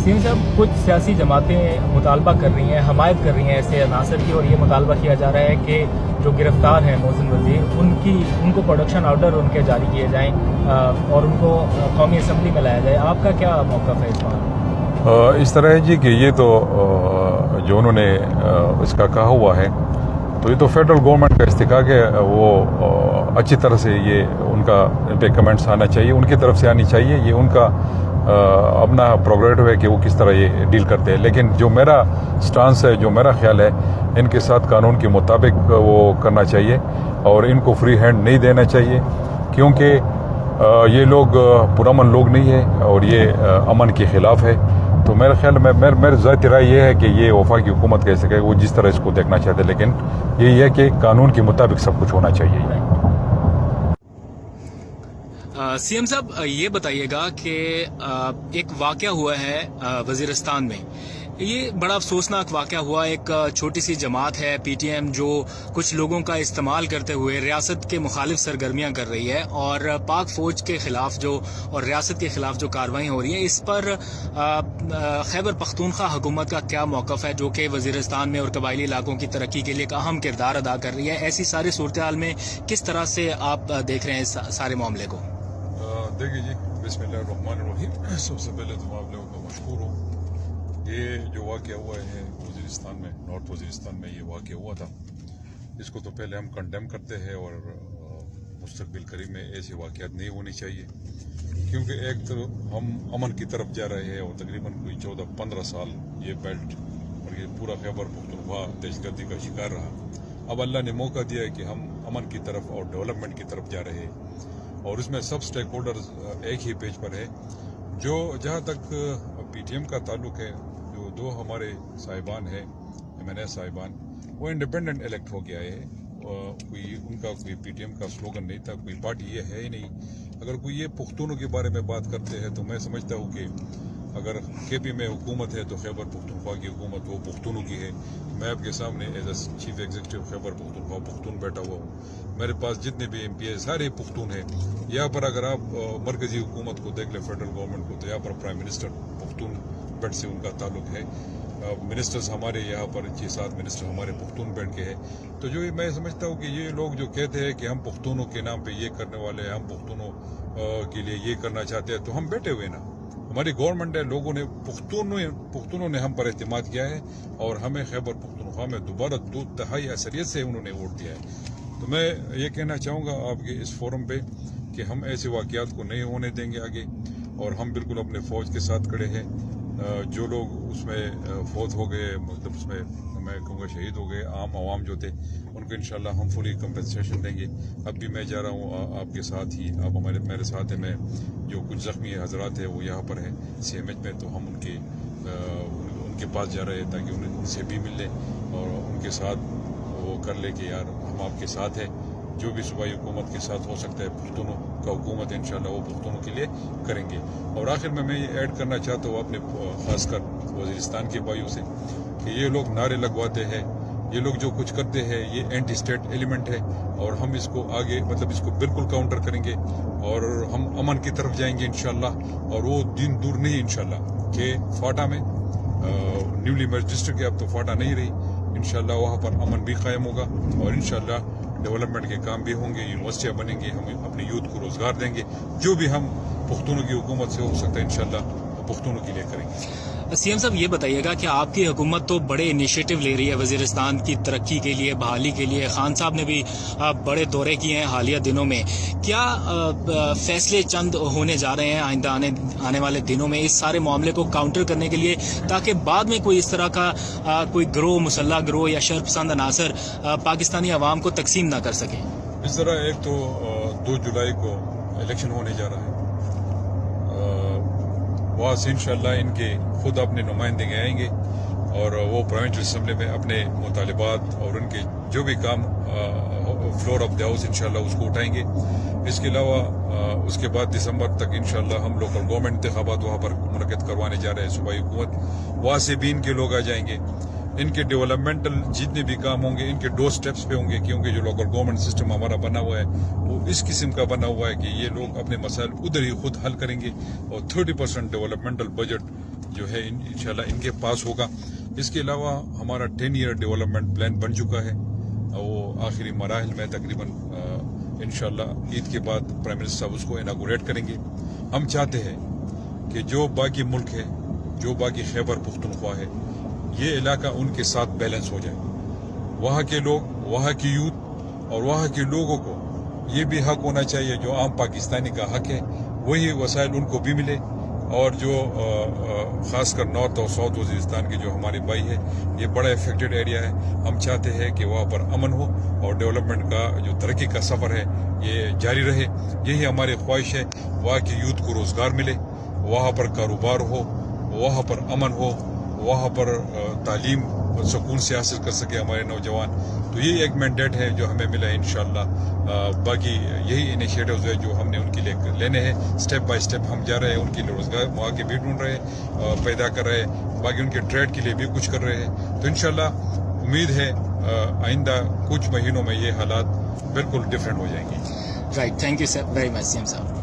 CM साहब, कुछ सियासी जमातें मुतालबा कर रही हैं, हमायत कर रही हैं ऐसे अनासर की, और ये मुतालबा किया जा रहा है कि जो गिरफ्तार हैं मोहसिन वजीर, उनको प्रोडक्शन ऑर्डर उनके जारी किए जाएं और उनको कौमी असम्बली में लाया जाए। आपका क्या मौक़िफ़ है इस पर? इस तरह है जी कि ये तो जो उन्होंने इसका कहा हुआ है, तो ये तो फेडरल गवर्नमेंट का इस्तिकाक है, वो अच्छी तरह से ये उनका पे कमेंट्स आना चाहिए, उनकी तरफ से आनी चाहिए। ये उनका अपना प्रोग्रेटिव है कि वो किस तरह ये डील करते हैं। लेकिन जो मेरा स्टांस है, जो मेरा ख्याल है, इनके साथ कानून के मुताबिक वो करना चाहिए और इनको फ्री हैंड नहीं देना चाहिए, क्योंकि ये लोग पुरअमन लोग नहीं है और ये अमन के ख़िलाफ़ है। तो मेरे ख्याल में मेरी ज़ाती राय ये है कि ये वफाकी हुकूमत कह सके वो जिस तरह इसको देखना चाहते, लेकिन यही है कि कानून के मुताबिक सब कुछ होना चाहिए। सीएम साहब, ये बताइएगा कि एक वाक़या हुआ है वज़ीरिस्तान में। ये बड़ा अफसोसनाक वाक़या हुआ। एक छोटी सी जमात है पीटीएम, जो कुछ लोगों का इस्तेमाल करते हुए रियासत के मुखालिफ सरगर्मियां कर रही है, और पाक फौज के खिलाफ और रियासत के खिलाफ जो कार्रवाई हो रही है, इस पर खैबर पख्तूनख्वा हुकूमत का क्या मौक़िफ़ है, जो कि वज़ीरिस्तान में और कबायली इलाकों की तरक्की के लिए एक अहम किरदार अदा कर रही है। ऐसी सारी सूरत हाल में किस तरह से आप देख रहे हैं इस सारे मामले को? देखिए जी, बिस्मिल्लाहिर्रहमानिर्रहीम। सबसे पहले तो मैं आप लोगों का मशकूर हूँ। ये जो वाक़या हुआ है वज़ीरिस्तान में, नॉर्थ वज़ीरिस्तान में ये वाक़या हुआ था, इसको तो पहले हम कंडेम करते हैं और मुस्तक़बिल करीब में ऐसे वाक़यात नहीं होने चाहिए, क्योंकि एक तो हम अमन की तरफ जा रहे हैं और तकरीबन कोई 14-15 साल ये बेल्ट और ये पूरा खैबर पख्तूनख्वा दहशतगर्दी का शिकार रहा। अब अल्लाह ने मौका दिया है कि हम अमन की तरफ और डेवलपमेंट की तरफ जा रहे हैं, और इसमें सब स्टेक होल्डर्स एक ही पेज पर है। जो जहाँ तक पीटीएम का ताल्लुक है, जो दो हमारे साहिबान हैं, MNA साहिबान, वो इंडिपेंडेंट इलेक्ट हो गया है। कोई पीटीएम का स्लोगन नहीं था, कोई पार्टी ये है ही नहीं। अगर कोई ये पुख्तूनों के बारे में बात करते हैं तो मैं समझता हूँ कि अगर केपी में हुकूमत है तो खैबर पख्तूनख्वा की हुकूमत वो पुख्तूनों की है। मैं आपके सामने as a chief executive Khyber Pakhtunkhwa Pakhtun बैठा हुआ हूँ। मेरे पास जितने भी MP है सारे पुख्तून हैं। यहाँ पर अगर आप मरकजी हुकूमत को देख लें, फेडरल गवर्नमेंट को, तो यहाँ पर प्राइम मिनिस्टर पुख्तून बेल्ट से उनका ताल्लुक है। मिनिस्टर्स हमारे यहाँ पर 6-7 मिनिस्टर हमारे पुख्तून बेल्ट के हैं। तो जो मैं समझता हूँ कि ये लोग जो कहते हैं कि हम पुख्तूनों के नाम पे ये करने वाले हैं, हम पुख्तूनों के लिए ये करना चाहते हैं, तो हम बैठे हुए ना, हमारी गवर्नमेंट है, लोगों ने पुख्तूनों ने हम पर एतमाद किया है और हमें खैबर पख्तूनख्वा में दोबारा 2 तिहाई असरियत से उन्होंने वोट दिया है। तो मैं ये कहना चाहूँगा आपके इस फोरम पे कि हम ऐसे वाक़यात को नहीं होने देंगे आगे, और हम बिल्कुल अपने फ़ौज के साथ खड़े हैं। जो लोग उसमें फौत हो गए, मतलब उसमें मैं कहूँगा शहीद हो गए, आम आवाम जो थे, उनको इंशाल्लाह हम फुली कंपनसेशन देंगे। अब भी मैं जा रहा हूँ आपके साथ ही, आप मेरे साथ हैं। मैं जो कुछ ज़ख्मी हजरात है वो यहाँ पर है CMH में, तो हम उनके पास जा रहे हैं ताकि उनसे भी मिल लें और उनके साथ वो कर ले कि यार हम आपके साथ हैं। जो भी सूबाई हुकूमत के साथ हो सकता है, पुख्तूनों का हुकूमत इंशाल्लाह वो पुख्तूनों के लिए करेंगे। और आखिर में मैं ये ऐड करना चाहता हूँ अपने खासकर वज़ीरिस्तान के भाइयों से कि ये लोग नारे लगवाते हैं, ये लोग जो कुछ करते हैं, ये एंटी स्टेट एलिमेंट है, और हम इसको आगे मतलब इसको बिल्कुल काउंटर करेंगे और हम अमन की तरफ जाएंगे इंशाल्लाह। और वो दिन दूर नहीं इंशाल्लाह कि फाटा में न्यूली मर्ज डिस्ट्रिक्ट अब तो फाटा नहीं रही, इंशाल्लाह वहाँ पर अमन भी कायम होगा और इंशाल्लाह डेवलपमेंट के काम भी होंगे, यूनिवर्सिटियाँ बनेंगी, हम अपने यूथ को रोजगार देंगे। जो भी हम पुख्तूनों की हुकूमत से हो सकता है इंशाल्लाह पुख्तूनों के लिए करेंगे। सीएम साहब, ये बताइएगा कि आपकी हुकूमत तो बड़े इनिशिएटिव ले रही है वज़ीरिस्तान की तरक्की के लिए, बहाली के लिए। खान साहब ने भी बड़े दौरे किए हैं हालिया दिनों में। क्या फैसले चंद होने जा रहे हैं आइंदा आने वाले दिनों में इस सारे मामले को काउंटर करने के लिए, ताकि बाद में कोई इस तरह का कोई गिरोह, मुसल्लह गिरोह या शर्पसंद अनासर पाकिस्तानी अवाम को तकसीम ना कर सके? इस तरह एक तो 2 जुलाई को इलेक्शन होने जा रहा है, वहाँ से इंशाल्लाह इनके खुद अपने नुमाइंदे आएंगे और वो प्रोविंशियल असम्बली में अपने मुतालिबात और उनके जो भी काम फ्लोर ऑफ द हाउस इंशाल्लाह उसको उठाएंगे। इसके अलावा उसके बाद दिसंबर तक इंशाल्लाह हम लोकल गवर्नमेंट इंतखाबात वहाँ पर मुनक़िद करवाने जा रहे हैं। सूबाई हुकूमत वहाँ से भी इनके लोग आ जाएंगे। इनके डेवलपमेंटल जितने भी काम होंगे इनके 2 स्टेप्स पे होंगे, क्योंकि जो लोकल गवर्नमेंट सिस्टम हमारा बना हुआ है वो इस किस्म का बना हुआ है कि ये लोग अपने मसाइल उधर ही खुद हल करेंगे और 30% डेवलपमेंटल बजट جو ہے انشاءاللہ ان کے پاس ہوگا. اس کے علاوہ ہمارا 10 ایئر ڈیولپمنٹ پلان بن چکا ہے, وہ آخری مراحل میں تقریباً انشاءاللہ عید کے بعد پرائم منسٹر صاحب اس کو اناگوریٹ کریں گے. ہم چاہتے ہیں کہ جو باقی ملک ہے, جو باقی خیبر پختونخوا ہے, یہ علاقہ ان کے ساتھ بیلنس ہو جائے. وہاں کے لوگ, وہاں کی یوتھ اور وہاں کے لوگوں کو یہ بھی حق ہونا چاہیے جو عام پاکستانی کا حق ہے, وہی وسائل ان کو بھی ملے. اور جو خاص کر نارتھ اور ساؤتھ وزیرستان کے جو ہمارے بھائی ہے, یہ بڑا افیکٹڈ ایریا ہے. ہم چاہتے ہیں کہ وہاں پر امن ہو اور ڈیولپمنٹ کا جو ترقی کا سفر ہے یہ جاری رہے. یہی ہماری خواہش ہے. وہاں کی یوتھ کو روزگار ملے, وہاں پر کاروبار ہو, وہاں پر امن ہو, وہاں پر تعلیم سکون سے حاصل کر سکے ہمارے نوجوان. تو یہ ایک مینڈیٹ ہے جو ہمیں ملا ہے انشاءاللہ. باقی یہی انیشیٹوز ہے جو ہم نے ان کے لیے لینے ہیں. سٹیپ بائی سٹیپ ہم جا رہے ہیں, ان کے لیے روزگار مواقع بھی ڈھونڈ رہے ہیں, پیدا کر رہے ہیں. باقی ان کے ٹریڈ کے لیے بھی کچھ کر رہے ہیں. تو انشاءاللہ امید ہے آئندہ کچھ مہینوں میں یہ حالات بالکل ڈفرینٹ ہو جائیں گے. Right, thank you sir very much C M صاحب.